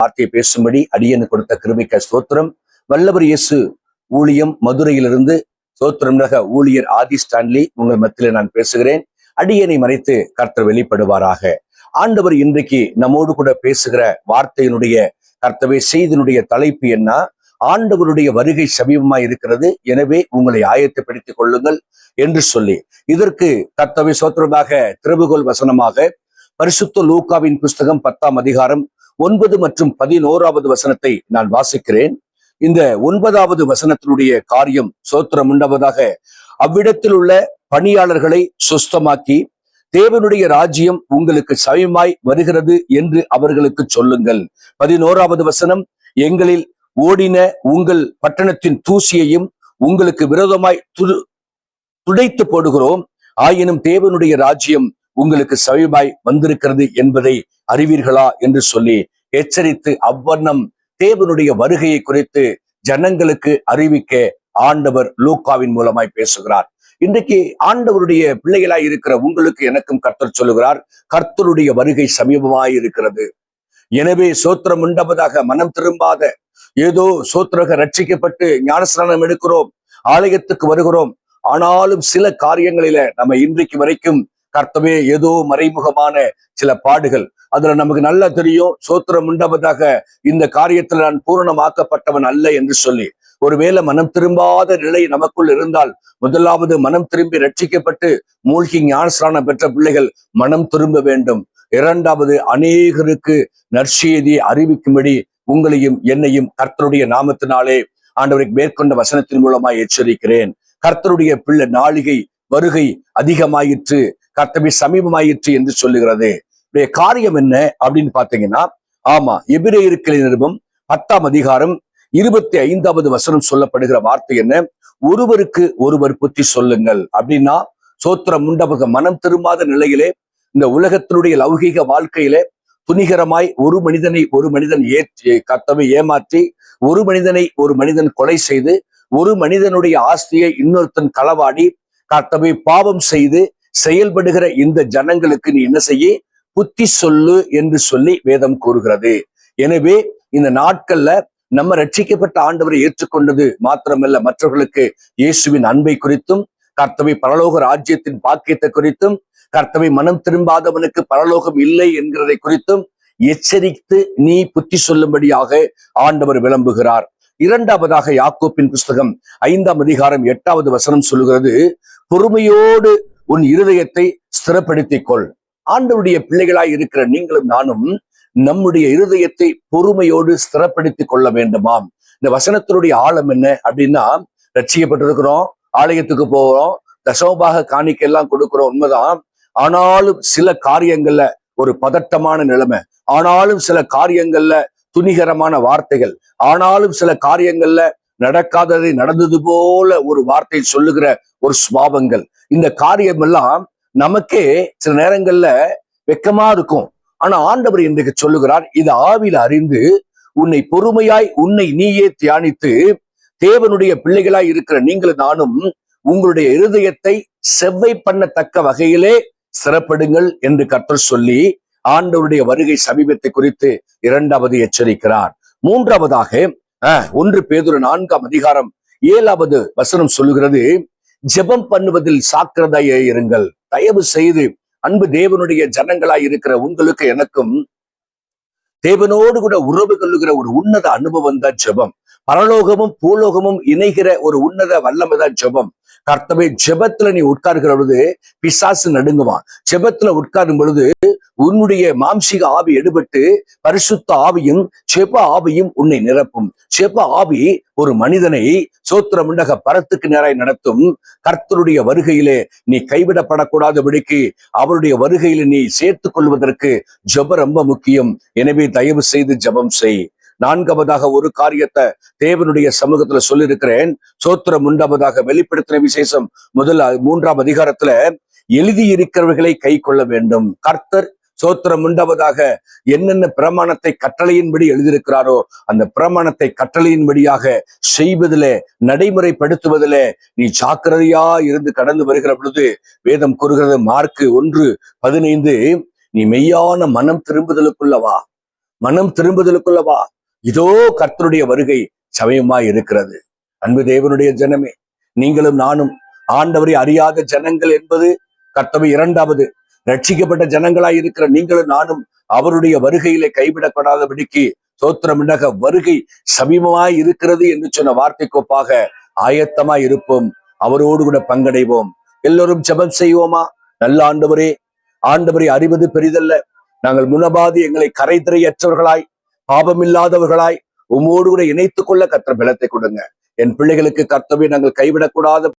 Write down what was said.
வார்த்தையை பேசும்படி அடியனு கொடுத்த கிருபைக்கு ஸ்தோத்திரம். வல்லவர் இயேசு ஊழியம் மதுரையிலிருந்து ஸ்தோத்திரம்னக ஊழியர் ஆதி ஸ்டான்லி உங்கள் மத்தியில நான் பேசுகிறேன். அடியனை மறைத்து கர்த்தர் வெளிப்படுவாராக. ஆண்டவர் இன்றைக்கு நம்மோடு கூட பேசுகிற வார்த்தையினுடைய கர்த்தவே செய்தியினுடைய தலைப்பு என்ன? ஆண்டவருடைய வருகை சமீபமாய் இருக்கிறது, எனவே உங்களை ஆயத்தப்படுத்திக் கொள்ளுங்கள் என்று சொல்லி, இதற்கு கர்த்தவே சோத்திரமாக திறவுகோல் வசனமாக பரிசுத்த லூக்காவின் புஸ்தகம் 10ஆம் அதிகாரம் 9 மற்றும் 11வது வசனத்தை நான் வாசிக்கிறேன். இந்த 9வது வசனத்தினுடைய காரியம் சோத்திரம் உண்டாவதாக, அவ்விடத்தில் உள்ள பணியாளர்களை சுஸ்தமாக்கி தேவனுடைய ராஜ்யம் உங்களுக்கு சமயமாய் வருகிறது என்று அவர்களுக்கு சொல்லுங்கள். 11வது வசனம், எங்களில் ஓடின உங்கள் பட்டணத்தின் தூசியையும் உங்களுக்கு விரோதமாய் துடைத்து போடுகிறோம், ஆயினும் தேவனுடைய ராஜ்யம் உங்களுக்கு சமயமாய் வந்திருக்கிறது என்பதை அறிவீர்களா என்று சொல்லி எச்சரித்து அவ்வண்ணம் தேவனுடைய வருகையை குறித்து ஜனங்களுக்கு அறிவிக்க ஆண்டவர் லூக்காவின் மூலமாய் பேசுகிறார். இன்றைக்கு ஆண்டவருடைய பிள்ளைகளாய் இருக்கிற உங்களுக்கு எனக்கும் கர்த்தர் சொல்லுகிறார், கர்த்தருடைய வருகை சமீபமாய் இருக்கிறது. எனவே சோத்திரம் உண்டபதாக மனம் திரும்பாத, ஏதோ சோத்திரக ரட்சிக்கப்பட்டு ஞானஸ்நானம் எடுக்கிறோம், ஆலயத்துக்கு வருகிறோம், ஆனாலும் சில காரியங்களில நம்ம இன்றைக்கு வரைக்கும் கர்த்தவே ஏதோ மறைமுகமான சில பாடுகள், அதுல நமக்கு நல்லா தெரியும் சோத்திரம் உண்டபதாக இந்த காரியத்துல நான் பூரணமாக்கப்பட்டவன் அல்ல என்று சொல்லி, ஒருவேளை மனம் திரும்பாத நிலை நமக்குள் இருந்தால், முதலாவது மனம் திரும்பி ரட்சிக்கப்பட்டு மூழ்கி ஞானஸ்நானம் பெற்ற பிள்ளைகள் மனம் திரும்ப வேண்டும். இரண்டாவது, அநேகருக்கு நற்செய்தியை அறிவிக்கும்படி உங்களையும் என்னையும் கர்த்தருடைய நாமத்தினாலே ஆண்டவருக்கு மேற்கொண்ட வசனத்தின் மூலமாய் எச்சரிக்கிறேன். கர்த்தருடைய பிள்ளை நாளிகை வருகை அதிகமாயிற்று, கர்த்தரை சமீபமாயிற்று என்று சொல்லுகிறது. காரியம் என்ன அப்படின்னு பாத்தீங்கன்னா, ஆமா, எபிரேயருக்கு நிருபம் 10ஆம் அதிகாரம் 25வது வசனம் சொல்லப்படுகிற வார்த்தை என்ன? ஒருவருக்கு ஒருவர் புத்தி சொல்லுங்கள். அப்படின்னா சோத்திரம் உண்டபக மனம் திரும்பாத நிலையிலே இந்த உலகத்தினுடைய லௌகீக வாழ்க்கையிலே துணிகரமாய் ஒரு மனிதன் கர்த்தரை ஏமாற்றி, ஒரு மனிதன் கொலை செய்து, ஒரு மனிதனுடைய ஆஸ்தியை இன்னொருத்தன் களவாடி கர்த்தரை பாவம் செய்து செயல்படுகிற இந்த ஜனங்களுக்கு நீ என்ன செய்ய? புத்தி சொல்லு என்று சொல்லி வேதம் கூறுகிறது. எனவே இந்த நாட்கள்ல நம்ம ரட்சிக்கப்பட்ட ஆண்டவரை ஏற்றுக்கொண்டது மாத்திரமல்ல, மற்றவர்களுக்கு இயேசுவின் அன்பை குறித்தும், கர்த்தரை பரலோக ராஜ்யத்தின் பாக்கியத்தை குறித்தும், கர்த்தரை மனம் திரும்பாதவனுக்கு பரலோகம் இல்லை என்கிறதை குறித்தும் எச்சரித்து நீ புத்தி சொல்லும்படியாக ஆண்டவர் விளம்புகிறார். இரண்டாவதாக யாக்கோப்பின் புஸ்தகம் 5ஆம் அதிகாரம் 8வது வசனம் சொல்லுகிறது, பொறுமையோடு உன் இருதயத்தை ஸ்திரப்படுத்திக் கொள். ஆண்டவருடைய பிள்ளைகளாய் இருக்கிற நீங்களும் நானும் நம்முடைய இருதயத்தை பொறுமையோடு ஸ்திரப்படுத்திக் கொள்ள வேண்டுமாம். இந்த வசனத்தினுடைய ஆழம் என்ன அப்படின்னா, ரட்சிக்கப்பட்டிருக்கிறோம், ஆலயத்துக்கு போகிறோம், தசமபாக காணிக்கை எல்லாம் கொடுக்கிறோம், உண்மைதான். ஆனாலும் சில காரியங்கள்ல ஒரு பதட்டமான நிலைமை, ஆனாலும் சில காரியங்கள்ல துணிகரமான வார்த்தைகள், ஆனாலும் சில காரியங்கள்ல நடக்காததை நடந்தது போல ஒரு வார்த்தை சொல்லுகிற ஒரு சுபாவங்கள், இந்த காரியம் எல்லாம் நமக்கே சில நேரங்கள்ல வெக்கமா இருக்கும். ஆனா ஆண்டவர் இன்றைக்கு சொல்லுகிறார், இது ஆவில அறிந்து உன்னை பொறுமையாய் உன்னை நீயே தியானித்து தேவனுடைய பிள்ளைகளாய் இருக்கிற நீங்களும் நானும் உங்களுடைய இருதயத்தை செவ்வை பண்ணத்தக்க வகையிலே சிறப்படுங்கள் என்று கர்த்தர் சொல்லி ஆண்டவருடைய வருகை சமீபத்தை குறித்து இரண்டாவது எச்சரிக்கிறார். மூன்றாவதாக 1 பேதுரு 4ஆம் அதிகாரம் 7வது வசனம் சொல்லுகிறது, ஜெபம் பண்ணுவதில் சாக்கிரதையா இருங்கள். தயவு செய்து அன்பு தேவனுடைய ஜனங்களாய் இருக்கிற உங்களுக்கு எனக்கும் தேவனோடு கூட உறவு கொள்ளுகிற ஒரு உன்னத அனுபவம் தான் ஜெபம். பரலோகமும் பூலோகமும் இணைகிற ஒரு உன்னத வல்லமைதான் ஜெபம். கர்த்தவே, ஜெபத்துல நீ உட்கார்கிற பொழுது பிசாசு நடுங்குவான். ஜெபத்துல உட்காரும் பொழுது உன்னுடைய மாம்சீக ஆவி எடுபட்டு பரிசுத்த ஆவியும் ஜெப ஆவியும் உன்னை நிரப்பும். ஜெப ஆவி ஒரு மனிதனை சோத்திரம் உண்டக பரத்துக்கு நேராய் நடத்தும். கர்த்தருடைய வருகையிலே நீ கைவிடப்படக்கூடாதபடிக்கு அவருடைய வருகையில நீ சேர்த்துக் கொள்வதற்கு ஜெபம் ரொம்ப முக்கியம். எனவே தயவு செய்து ஜெபம் செய். நான்காவதாக ஒரு காரியத்தை தேவனுடைய சமூகத்துல சொல்லியிருக்கிறேன். சோத்திரம் உண்டாவதாக வெளிப்படுத்தின விசேஷம் 3ஆம் அதிகாரத்துல எழுதியிருக்கிறவர்களை கை கொள்ள வேண்டும். கர்த்தர் சோத்திரம் உண்டாவதாக என்னென்ன பிரமாணத்தை கட்டளையின்படி எழுதியிருக்கிறாரோ அந்த பிரமாணத்தை கட்டளையின்படியாக செய்வதிலே, நடைமுறைப்படுத்துவதிலே நீ ஜாக்கிரதையா இருந்து கடந்து வருகிற பொழுது வேதம் கூறுகிறது, மார்க்கு 1:15, நீ மெய்யான மனம் திரும்புதலுக்குள்ளவா, மனம் திரும்புதலுக்குள்ளவா. இதோ கர்த்தருடைய வருகை சமயமாய் இருக்கிறது. அன்பு தேவனுடைய ஜனமே, நீங்களும் நானும் ஆண்டவரை அறியாத ஜனங்கள் என்பது கர்த்தவை இரண்டாவது. ரட்சிக்கப்பட்ட ஜனங்களாய் இருக்கிற நீங்களும் நானும் அவருடைய வருகையிலே கைவிடப்படாதபடிக்கு சோத்திரம் வருகை சமீபமாய் இருக்கிறது என்று சொன்ன வார்த்தைக்கு ஒப்பாக ஆயத்தமாய் இருப்போம். அவரோடு கூட பங்கடைவோம். எல்லோரும் ஜெபம் செய்வோமா? நல்ல ஆண்டவரை அறிவது பெரிதல்ல. நாங்கள் முனபாதி எங்களை கரைதிரையற்றவர்களாய் பாபமில்லாதவர்களாய் உம்மோடு கூட இணைத்துக் கொள்ள கர்த்தர் பலத்தை கொடுங்க. என் பிள்ளைகளுக்கு கர்த்தரை நாங்கள் கைவிடக்கூடாத